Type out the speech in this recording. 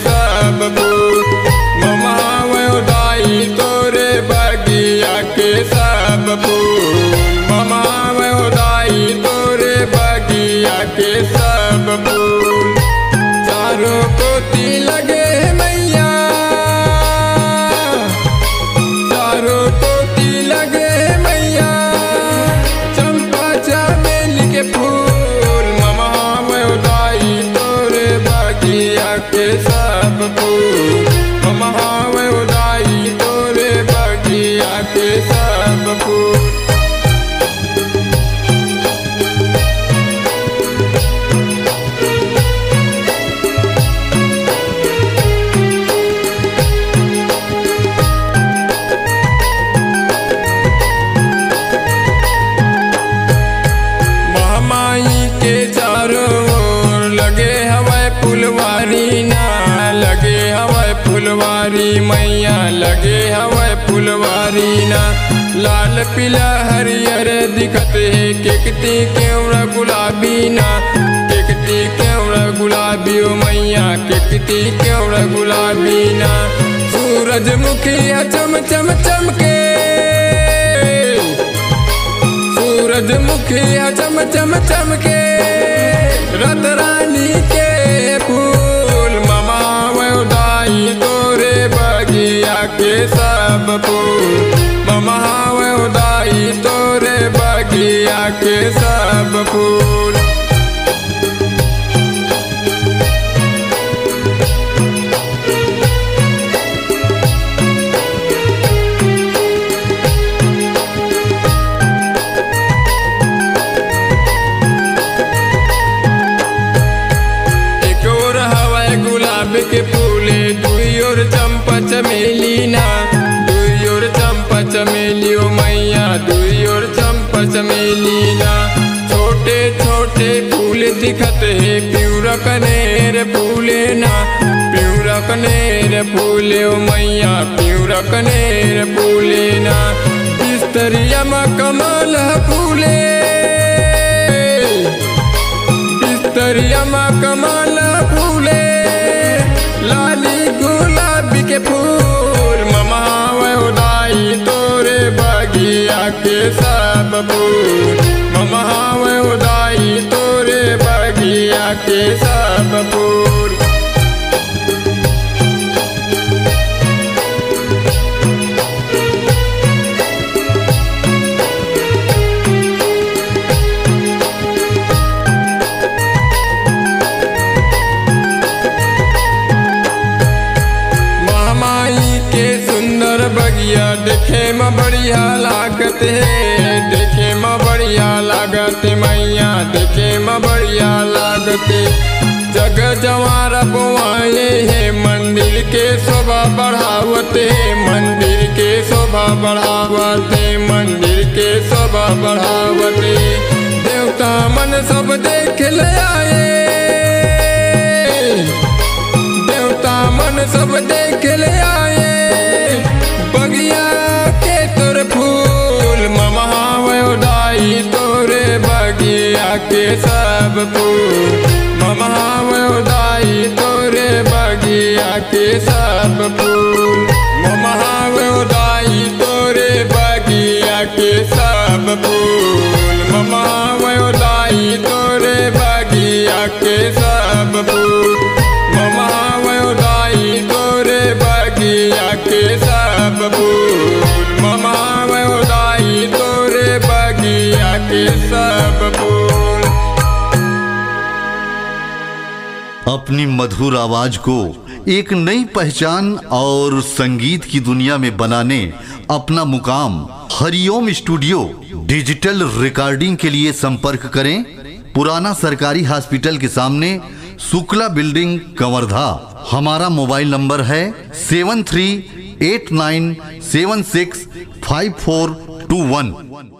सब फूल ममावे उदाई तोरे बगिया के सब फूल ममावे उदाई तोरे बगिया के सब फूल। चारों कोती लगे मैया चारों कोती लगे मैया चंपा चमेली के फूल ममावे उदाई तोरे बगिया के सब फूल ममावे उदाई तोरे बगिया के सब फूल। फुलवारी मैया लगे हवे फुलवारी ना लाल पीला हरियर दिखत है केकती केवड़ा गुलाबी ना केकती केवड़ा गुलाबी ओ मैया केकती केवड़ा गुलाबी ना सूरजमुखी चम चम चमके सूरजमुखी चम चम चमके रत रानी के फूल ममावे उदाई तोरे बगिया के सब फूल ममावे उदाई तोरे बगिया के सब फूल। के फूले दुई और चंपा चमेली ना दुई और चंपा चमेली ओ मैया दुई और चंपा चमेली ना छोटे छोटे फूल दिखत है प्यूरा कनेर फूले ना प्यूरा कनेर फूले ओ मैया प्यूरा कनेर फूले ना बिस्तरिया में कमल फूले बिस्तरिया में कमल फूले लाली गुलाबी के फूल ममावे उदाई तोरे बगिया के सब फूल ममावे उदाई तोरे बगिया के सब फूल। बगिया देखे में बढ़िया लागत है देखे में बढ़िया लागत मैया देखे में बढ़िया लागत जग जवारा बुआए है मंदिर के शोभा बढ़ावत है मंदिर के शोभा बढ़ावत है मंदिर के शोभा बढ़ावत देवता मन सब देख ले आए देवता मन सब देख ले आए बगिया के तोरे फूल ममावे उदाई तोरे बगिया के सब फूल ममावे उदाई तोरे बगिया के सब फूल ममावे उदाई तोरे बगिया के सब फूल ममावे उदाई तोरे बगिया के सब फूल ममावे उदाई तोरे बगिया के सब फूल ममावे उदाई तोरे बगिया के सब फूल। अपनी मधुर आवाज को एक नई पहचान और संगीत की दुनिया में बनाने अपना मुकाम हरिओम स्टूडियो डिजिटल रिकॉर्डिंग के लिए संपर्क करें पुराना सरकारी हॉस्पिटल के सामने शुक्ला बिल्डिंग कंवरधा। हमारा मोबाइल नंबर है 7389765421।